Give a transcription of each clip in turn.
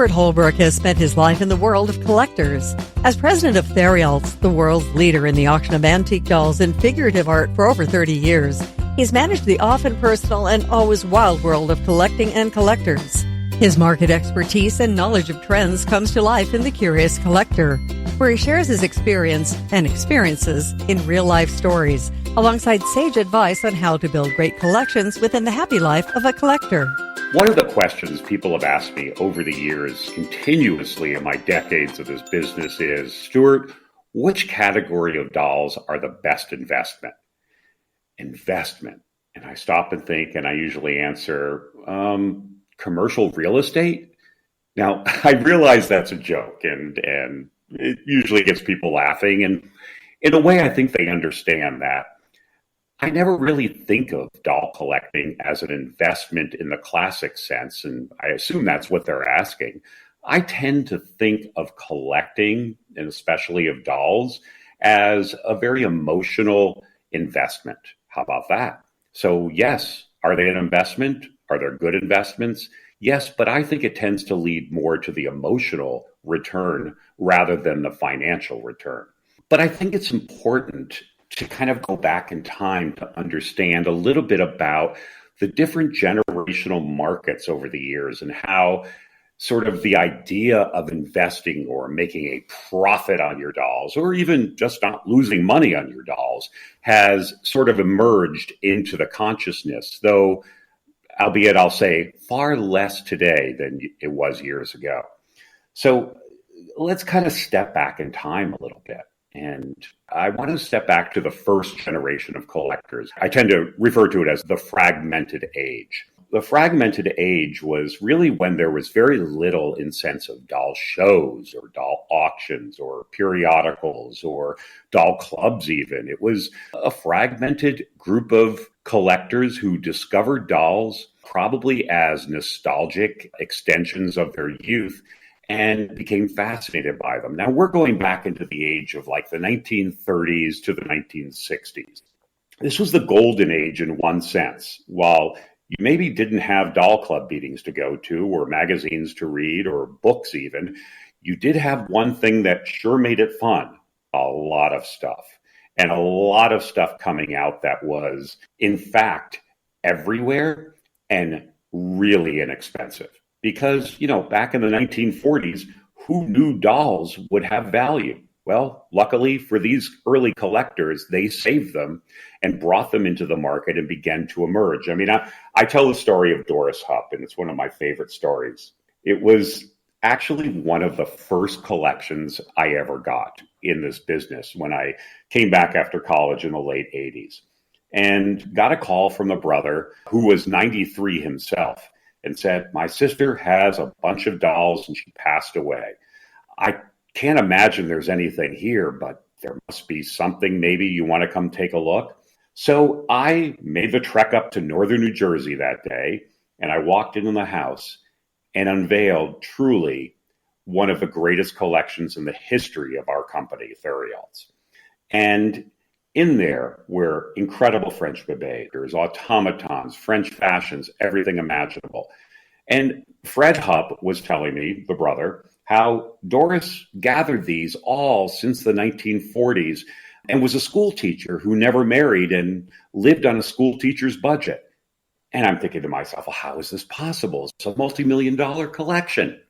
Stuart Holbrook has spent his life in the world of collectors. As president of Theriaults, the world's leader in the auction of antique dolls and figurative art for over 30 years, he's managed the often personal and always wild world of collecting and collectors. His market expertise and knowledge of trends comes to life in The Curious Collector, where he shares his experience and experiences in real-life stories, alongside sage advice on how to build great collections within the happy life of a collector. One of the questions people have asked me over the years, continuously in my decades of this business, is, Stuart, which category of dolls are the best investment? Investment. And I stop and think, and I usually answer, commercial real estate. Now, I realize that's a joke, and it usually gets people laughing. And in a way, I think they understand that. I never really think of doll collecting as an investment in the classic sense, and I assume that's what they're asking. I tend to think of collecting, and especially of dolls, as a very emotional investment. How about that? So yes, are they an investment? Are there good investments? Yes, but I think it tends to lead more to the emotional return rather than the financial return. But I think it's important to kind of go back in time to understand a little bit about the different generational markets over the years and how sort of the idea of investing or making a profit on your dolls, or even just not losing money on your dolls, has sort of emerged into the consciousness, though, albeit I'll say far less today than it was years ago. So let's kind of step back in time a little bit. And I want to step back to the first generation of collectors. I tend to refer to it as the fragmented age. The fragmented age was really when there was very little in sense of doll shows or doll auctions or periodicals or doll clubs even. It was a fragmented group of collectors who discovered dolls probably as nostalgic extensions of their youth and became fascinated by them. Now, we're going back into the age of like the 1930s to the 1960s. This was the golden age in one sense. While you maybe didn't have doll club meetings to go to or magazines to read or books even, you did have one thing that sure made it fun: a lot of stuff. And a lot of stuff coming out that was, in fact, everywhere and really inexpensive. Because, back in the 1940s, who knew dolls would have value? Well, luckily for these early collectors, they saved them and brought them into the market and began to emerge. I mean, I tell the story of Doris Hupp, and it's one of my favorite stories. It was actually one of the first collections I ever got in this business when I came back after college in the late 80s, and got a call from a brother who was 93 himself, and said, my sister has a bunch of dolls and she passed away. I can't imagine there's anything here, but there must be something. Maybe you want to come take a look. So I made the trek up to northern New Jersey that day, and I walked into the house and unveiled truly one of the greatest collections in the history of our company, Theriaults. And in there were incredible French bébés, automatons, French fashions, everything imaginable. And Fred Hupp was telling me, the brother, how Doris gathered these all since the 1940s and was a school teacher who never married and lived on a school teacher's budget. And I'm thinking to myself, well, how is this possible? It's a multi-million-dollar collection.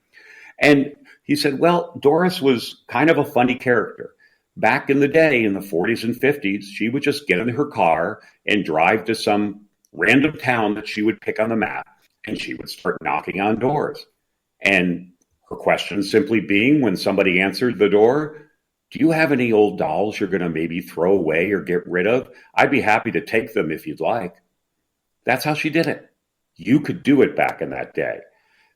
And he said, well, Doris was kind of a funny character. Back in the day, in the 40s and 50s, she would just get in her car and drive to some random town that she would pick on the map, and she would start knocking on doors. And her question simply being, when somebody answered the door, do you have any old dolls you're going to maybe throw away or get rid of? I'd be happy to take them if you'd like. That's how she did it. You could do it back in that day.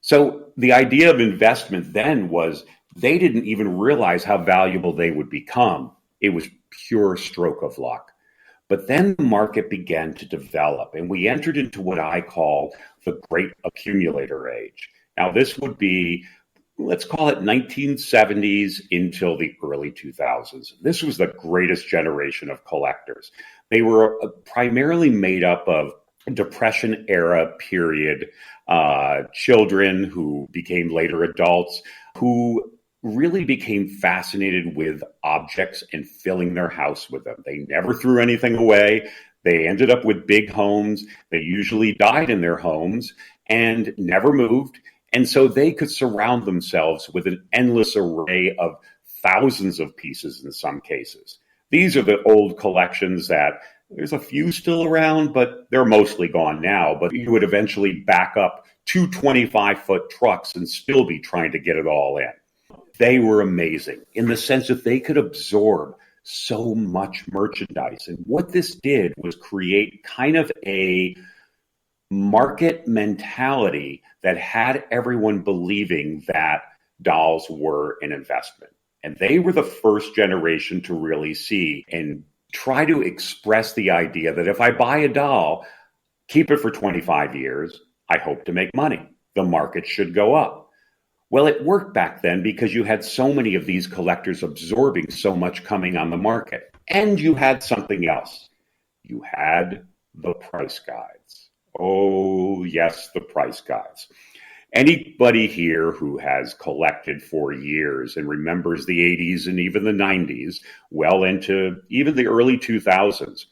So the idea of investment then was they didn't even realize how valuable they would become. It was pure stroke of luck. But then the market began to develop, and we entered into what I call the great accumulator age. Now, this would be, let's call it 1970s until the early 2000s. This was the greatest generation of collectors. They were primarily made up of Depression era period children who became later adults who really became fascinated with objects and filling their house with them. They never threw anything away. They ended up with big homes. They usually died in their homes and never moved. And so they could surround themselves with an endless array of thousands of pieces in some cases. These are the old collections that there's a few still around, but they're mostly gone now. But you would eventually back up two 25-foot trucks and still be trying to get it all in. They were amazing in the sense that they could absorb so much merchandise. And what this did was create kind of a market mentality that had everyone believing that dolls were an investment. And they were the first generation to really see and try to express the idea that if I buy a doll, keep it for 25 years, I hope to make money. The market should go up. Well, it worked back then because you had so many of these collectors absorbing so much coming on the market. And you had something else. You had the price guides. Oh, yes, the price guides. Anybody here who has collected for years and remembers the 80s and even the 90s, well into even the early 2000s,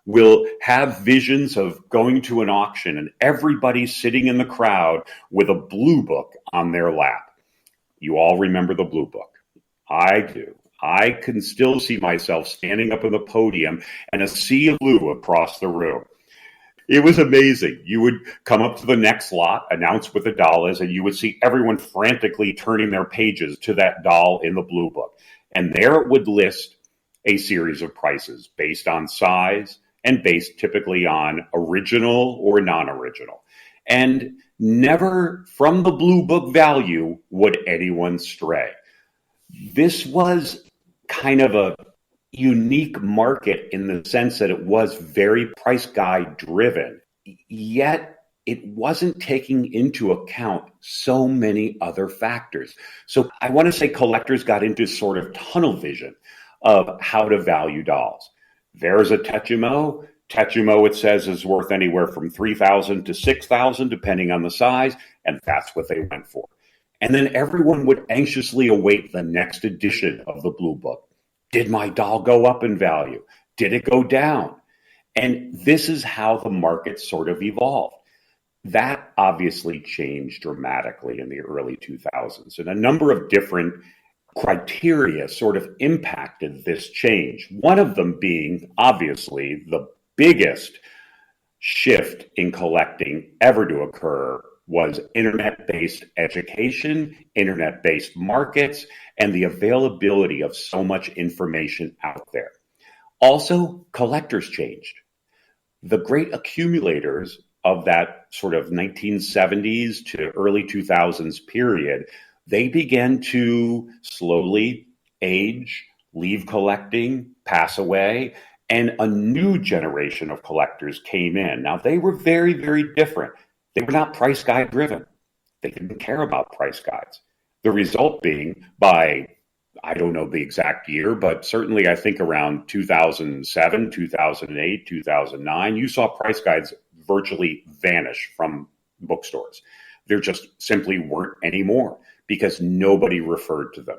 will have visions of going to an auction and everybody sitting in the crowd with a blue book on their lap. You all remember the blue book. I do. I can still see myself standing up on the podium and a sea of blue across the room. It was amazing. You would come up to the next lot, announce what the doll is, and you would see everyone frantically turning their pages to that doll in the blue book. And there it would list a series of prices based on size and based typically on original or non-original. And never from the blue book value would anyone stray. This was kind of a unique market in the sense that it was very price guide driven, yet it wasn't taking into account so many other factors. So I want to say collectors got into sort of tunnel vision of how to value dolls. There's a Techumo. Techumo, it says, is worth anywhere from $3,000 to $6,000, depending on the size, and that's what they went for. And then everyone would anxiously await the next edition of the Blue Book. Did my doll go up in value? Did it go down? And this is how the market sort of evolved. That obviously changed dramatically in the early 2000s. And a number of different criteria sort of impacted this change. One of them being, obviously, the biggest shift in collecting ever to occur was internet-based education, internet-based markets, and the availability of so much information out there. Also, collectors changed. The great accumulators of that sort of 1970s to early 2000s period, they began to slowly age, leave collecting, pass away, and a new generation of collectors came in. Now, they were very, very different. They were not price guide driven. They didn't care about price guides. The result being by, I don't know the exact year, but certainly I think around 2007, 2008, 2009, you saw price guides virtually vanish from bookstores. There just simply weren't anymore because nobody referred to them.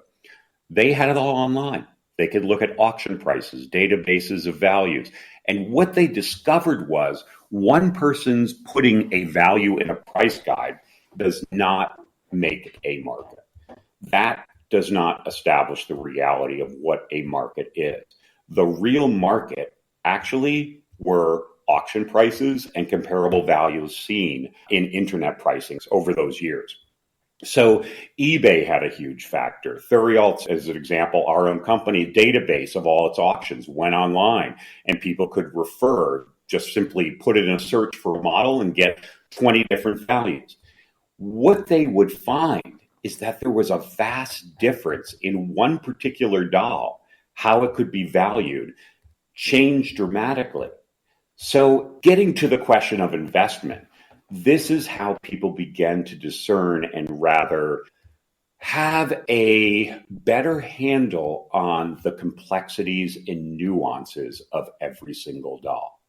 They had it all online. They could look at auction prices, databases of values. And what they discovered was one person's putting a value in a price guide does not make a market. That does not establish the reality of what a market is. The real market actually were auction prices and comparable values seen in internet pricings over those years. So eBay had a huge factor. Theriaults, as an example, our own company database of all its auctions went online and people could refer, just simply put it in a search for a model and get 20 different values. What they would find is that there was a vast difference in one particular doll, how it could be valued, changed dramatically. So getting to the question of investment, this is how people began to discern and rather have a better handle on the complexities and nuances of every single doll.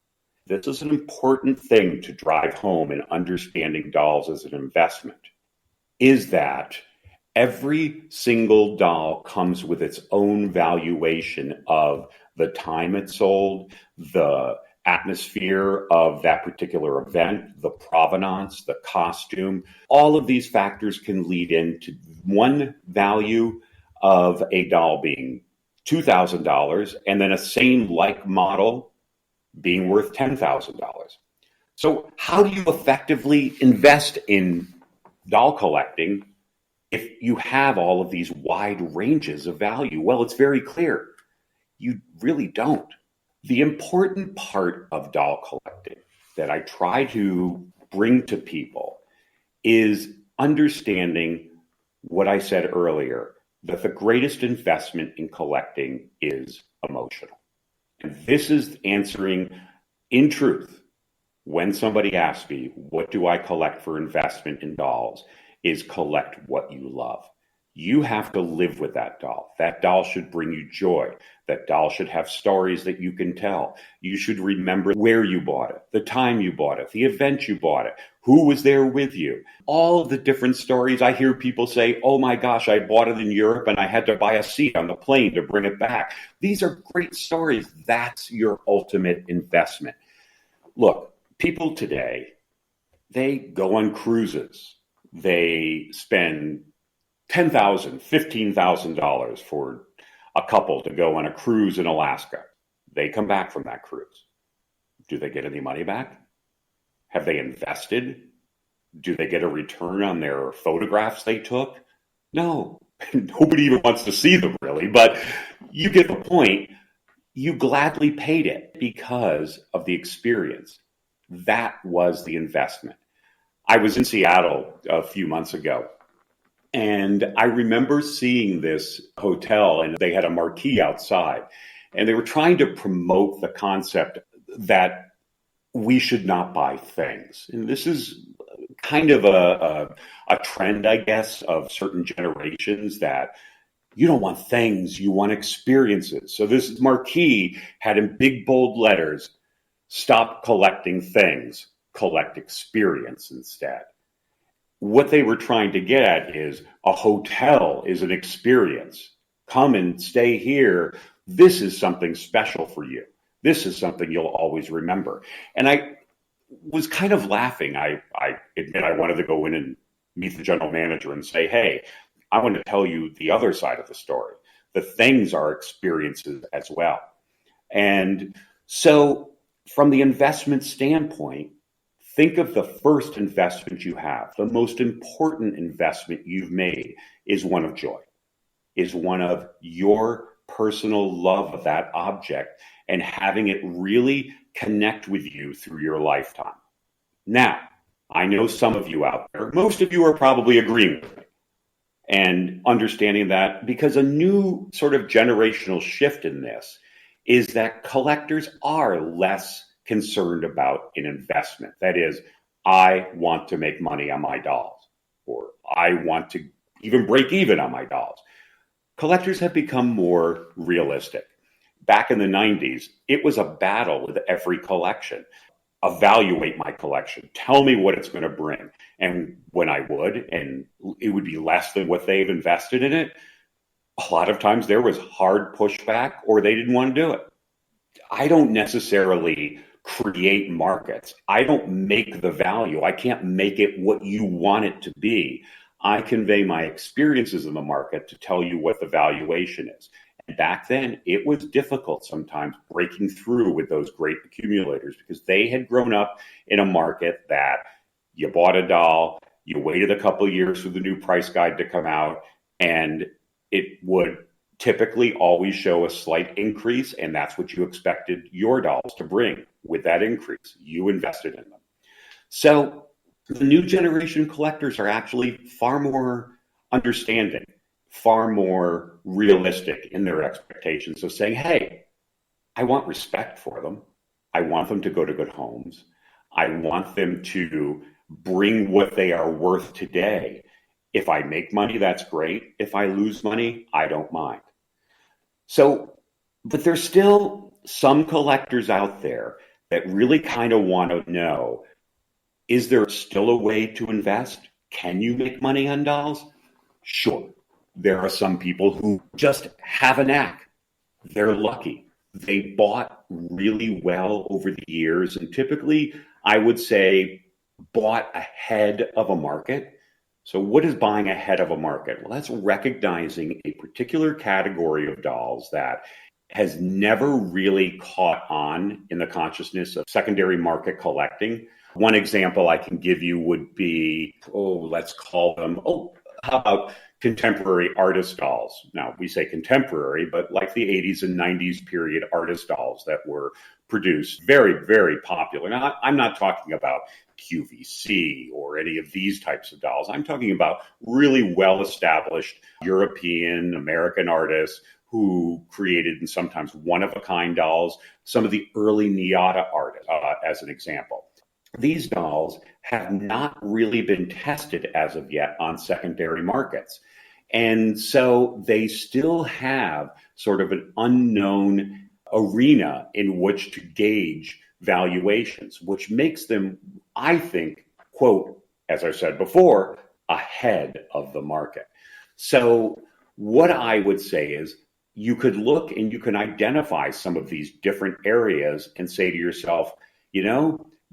This is an important thing to drive home in understanding dolls as an investment, is that every single doll comes with its own valuation of the time it sold, the atmosphere of that particular event, the provenance, the costume. All of these factors can lead into one value of a doll being $2,000 and then a same like model being worth $10,000. So how do you effectively invest in doll collecting if you have all of these wide ranges of value? Well, it's very clear. You really don't. The important part of doll collecting that I try to bring to people is understanding what I said earlier, that the greatest investment in collecting is emotional. And this is answering, in truth, when somebody asks me, what do I collect for investment in dolls, is collect what you love. You have to live with that doll. That doll should bring you joy. That doll should have stories that you can tell. You should remember where you bought it, the time you bought it, the event you bought it, who was there with you. All of the different stories. I hear people say, oh my gosh, I bought it in Europe and I had to buy a seat on the plane to bring it back. These are great stories. That's your ultimate investment. Look, people today, they go on cruises. They spend $10,000, $15,000 for a couple to go on a cruise in Alaska. They come back from that cruise. Do they get any money back? Have they invested? Do they get a return on their photographs they took? No. Nobody even wants to see them, really, but you get the point. You gladly paid it because of the experience. That was the investment. I was in Seattle a few months ago, and I remember seeing this hotel, and they had a marquee outside, and they were trying to promote the concept that we should not buy things. And this is kind of a trend, I guess, of certain generations, that you don't want things, you want experiences. So this marquee had in big, bold letters, stop collecting things, collect experience instead. What they were trying to get at is a hotel is an experience. Come and stay here. This is something special for you. This is something you'll always remember. And I was kind of laughing. I admit I wanted to go in and meet the general manager and say, hey, I want to tell you the other side of the story. The things are experiences as well. And so from the investment standpoint, think of the first investment you have. The most important investment you've made is one of joy, is one of your personal love of that object and having it really connect with you through your lifetime. Now, I know some of you out there, most of you are probably agreeing with me and understanding that, because a new sort of generational shift in this is that collectors are less concerned about an investment. That is, I want to make money on my dolls, or I want to even break even on my dolls. Collectors have become more realistic. Back in the 90s, it was a battle with every collection. Evaluate my collection. Tell me what it's going to bring. And when I would, and it would be less than what they've invested in it, a lot of times there was hard pushback or they didn't want to do it. I don't necessarily create markets. I don't make the value. I can't make it what you want it to be. I convey my experiences in the market to tell you what the valuation is. And back then, it was difficult sometimes breaking through with those great accumulators, because they had grown up in a market that you bought a doll, you waited a couple of years for the new price guide to come out, and it would typically always show a slight increase, and that's what you expected your dolls to bring with that increase. You invested in them. So the new generation collectors are actually far more understanding, far more realistic in their expectations of saying, hey, I want respect for them. I want them to go to good homes. I want them to bring what they are worth today. If I make money, that's great. If I lose money, I don't mind. So, but there's still some collectors out there that really kind of want to know, is there still a way to invest? Can you make money on dolls? Sure. There are some people who just have a knack. They're lucky. They bought really well over the years, and typically, I would say, bought ahead of a market. So, what is buying ahead of a market? Well, that's recognizing a particular category of dolls that has never really caught on in the consciousness of secondary market collecting. One example I can give you would be, let's call them, how about contemporary artist dolls? Now, we say contemporary, but like the 80s and 90s period artist dolls that were produced, very, very popular. Now, I'm not talking about QVC or any of these types of dolls. I'm talking about really well-established European, American artists who created and sometimes one-of-a-kind dolls, some of the early Niata art, as an example. These dolls have not really been tested as of yet on secondary markets. And so they still have sort of an unknown arena in which to gauge valuations, which makes them, I think, quote, as I said before, ahead of the market. So what I would say is you could look and you can identify some of these different areas and say to yourself,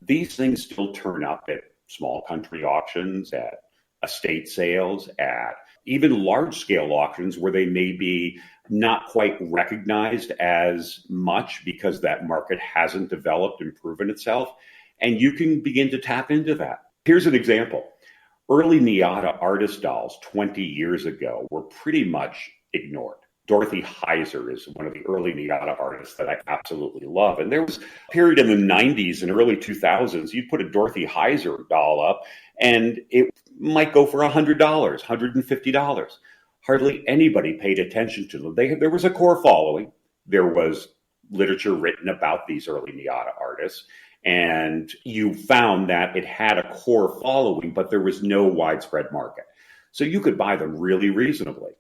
these things still turn up at small country auctions, at estate sales, at even large scale auctions where they may be not quite recognized as much because that market hasn't developed and proven itself. And you can begin to tap into that. Here's an example. Early Niata artist dolls 20 years ago were pretty much ignored. Dorothy Heiser is one of the early Niata artists that I absolutely love. And there was a period in the 90s and early 2000s, you'd put a Dorothy Heiser doll up and it might go for $100, $150. Hardly anybody paid attention to them. There was a core following. There was literature written about these early Niata artists. And you found that it had a core following, but there was no widespread market. So you could buy them really reasonably.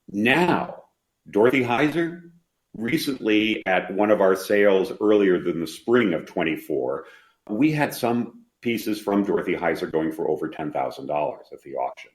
Now, Dorothy Heiser, recently at one of our sales earlier than the spring of 24, we had some pieces from Dorothy Heiser going for over $10,000 at the auction.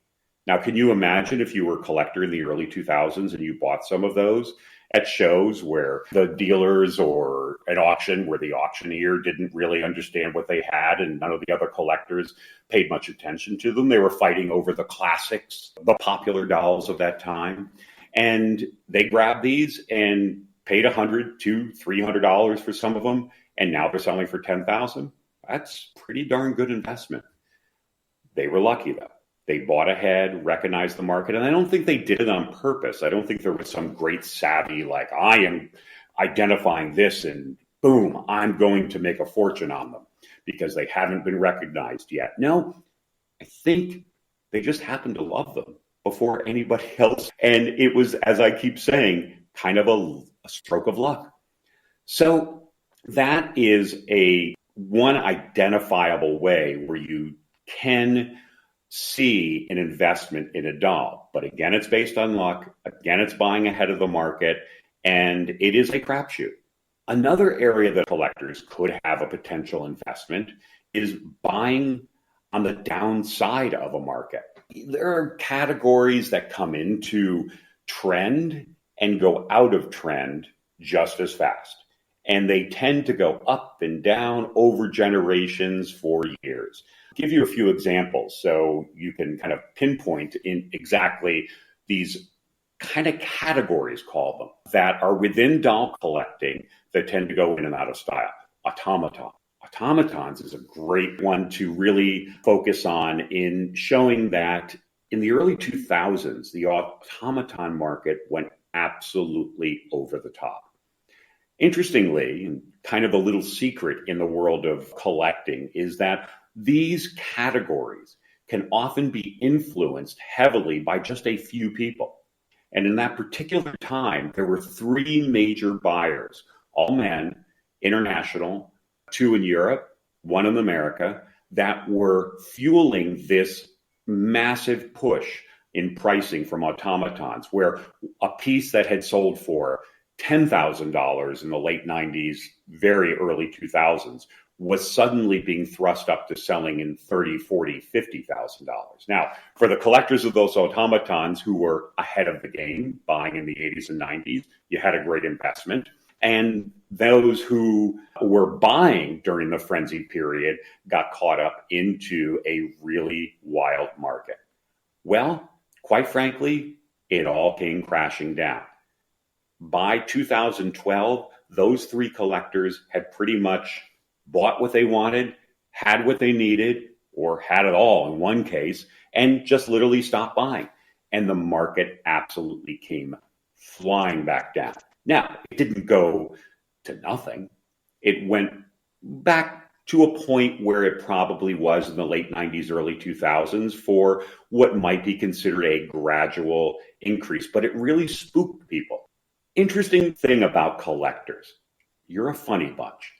Now, can you imagine if you were a collector in the early 2000s and you bought some of those at shows where the dealers or an auction where the auctioneer didn't really understand what they had and none of the other collectors paid much attention to them? They were fighting over the classics, the popular dolls of that time. And they grabbed these and paid $100 to $300 for some of them, and now they're selling for $10,000. That's pretty darn good investment. They were lucky though. They bought ahead, recognized the market, and I don't think they did it on purpose. I don't think there was some great savvy like I am identifying this and boom, I'm going to make a fortune on them because they haven't been recognized yet. No, I think they just happened to love them before anybody else. And it was, as I keep saying, kind of a stroke of luck. So that is one identifiable way where you can see an investment in a doll. But again, it's based on luck. Again, it's buying ahead of the market, and it is a crapshoot. Another area that collectors could have a potential investment is buying on the downside of a market. There are categories that come into trend and go out of trend just as fast. And they tend to go up and down over generations for years. I'll give you a few examples so you can kind of pinpoint in exactly these kind of categories, call them, that are within doll collecting that tend to go in and out of style. Automatons is a great one to really focus on in showing that in the early 2000s, the automaton market went absolutely over the top. Interestingly, and kind of a little secret in the world of collecting, is that these categories can often be influenced heavily by just a few people. And in that particular time, there were three major buyers, all men, international, two in Europe, one in America, that were fueling this massive push in pricing from automatons, where a piece that had sold for $10,000 in the late 90s, very early 2000s, was suddenly being thrust up to selling in $30,000, $40,000, $50,000. Now, for the collectors of those automatons who were ahead of the game, buying in the 80s and 90s, you had a great investment. And those who were buying during the frenzy period got caught up into a really wild market. Well, quite frankly, it all came crashing down. By 2012, those three collectors had pretty much bought what they wanted, had what they needed, or had it all in one case, and just literally stopped buying. And the market absolutely came flying back down. Now, it didn't go to nothing. It went back to a point where it probably was in the late 90s, early 2000s for what might be considered a gradual increase, but it really spooked people. Interesting thing about collectors, you're a funny bunch.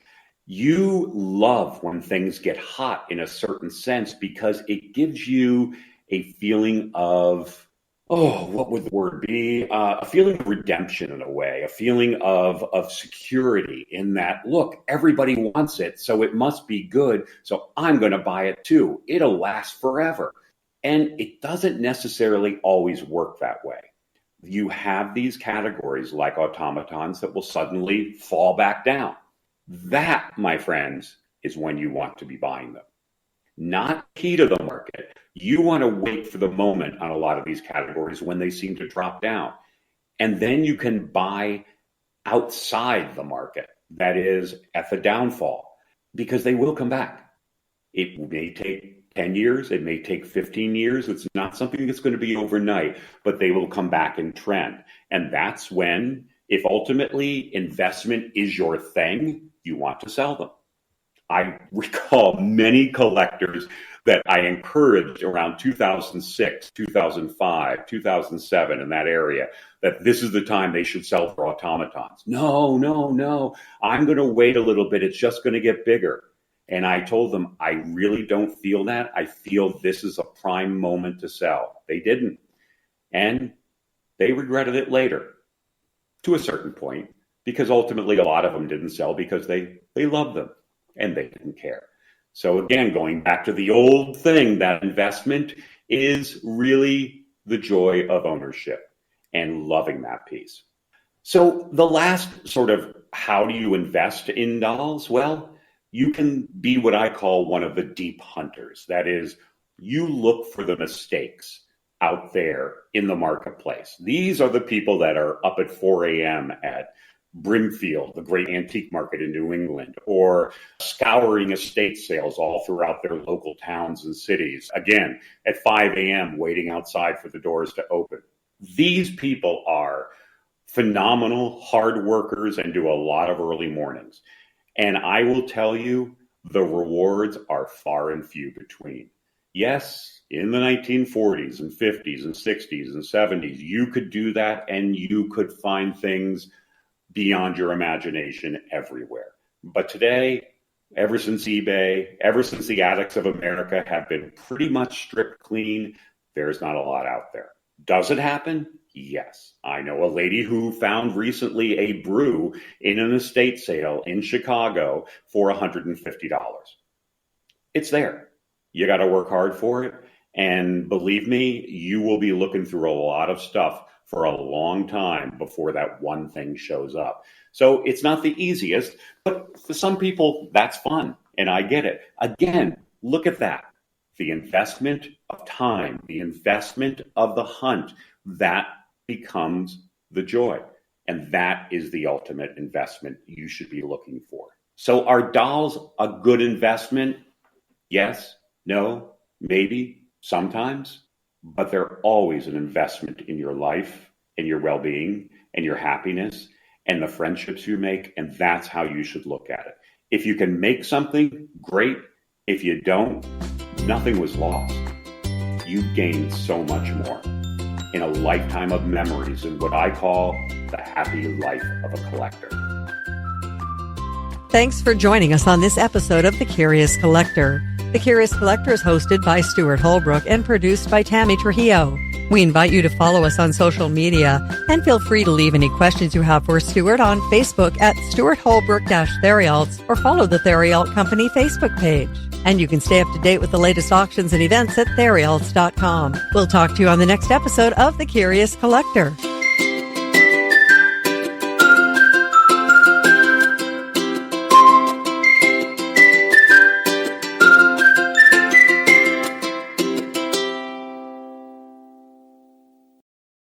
You love when things get hot in a certain sense because it gives you a feeling of, what would the word be? A feeling of redemption in a way, a feeling of security in that, look, everybody wants it, so it must be good, so I'm going to buy it too. It'll last forever. And it doesn't necessarily always work that way. You have these categories like automatons that will suddenly fall back down. That, my friends, is when you want to be buying them. Not key to the market. You want to wait for the moment on a lot of these categories when they seem to drop down. And then you can buy outside the market, that is, at the downfall, because they will come back. It may take 10 years, it may take 15 years. It's not something that's going to be overnight, but they will come back in trend. And that's when, if ultimately investment is your thing, you want to sell them. I recall many collectors that I encouraged around 2006, 2005, 2007 in that area, that this is the time they should sell for automatons. No. I'm going to wait a little bit. It's just going to get bigger. And I told them, I really don't feel that. I feel this is a prime moment to sell. They didn't. And they regretted it later to a certain point, because ultimately a lot of them didn't sell because they loved them and they didn't care. So again, going back to the old thing, that investment is really the joy of ownership and loving that piece. So the last sort of, how do you invest in dolls? Well, you can be what I call one of the deep hunters. That is, you look for the mistakes out there in the marketplace. These are the people that are up at 4 a.m. at Brimfield, the great antique market in New England, or scouring estate sales all throughout their local towns and cities. Again, at 5 a.m., waiting outside for the doors to open. These people are phenomenal, hard workers and do a lot of early mornings. And I will tell you, the rewards are far and few between. Yes, in the 1940s and 50s and 60s and 70s, you could do that and you could find things beyond your imagination everywhere. But today, ever since eBay, ever since the attics of America have been pretty much stripped clean, there's not a lot out there. Does it happen? Yes. I know a lady who found recently a brew in an estate sale in Chicago for $150. It's there. You got to work hard for it. And believe me, you will be looking through a lot of stuff for a long time before that one thing shows up. So it's not the easiest, but for some people, that's fun. And I get it. Again, look at that. The investment of time, the investment of the hunt, that becomes the joy. And that is the ultimate investment you should be looking for. So are dolls a good investment? Yes, no, maybe, sometimes, but they're always an investment in your life, in your well-being, and your happiness, and the friendships you make, and that's how you should look at it. If you can make something, great. If you don't, nothing was lost. You gained so much more in a lifetime of memories and what I call the happy life of a collector. Thanks for joining us on this episode of The Curious Collector. The Curious Collector is hosted by Stuart Holbrook and produced by Tammy Trujillo. We invite you to follow us on social media and feel free to leave any questions you have for Stuart on Facebook at Stuart Holbrook-Theriaults or follow the Theriault Company Facebook page. And you can stay up to date with the latest auctions and events at Theriaults.com. We'll talk to you on the next episode of The Curious Collector.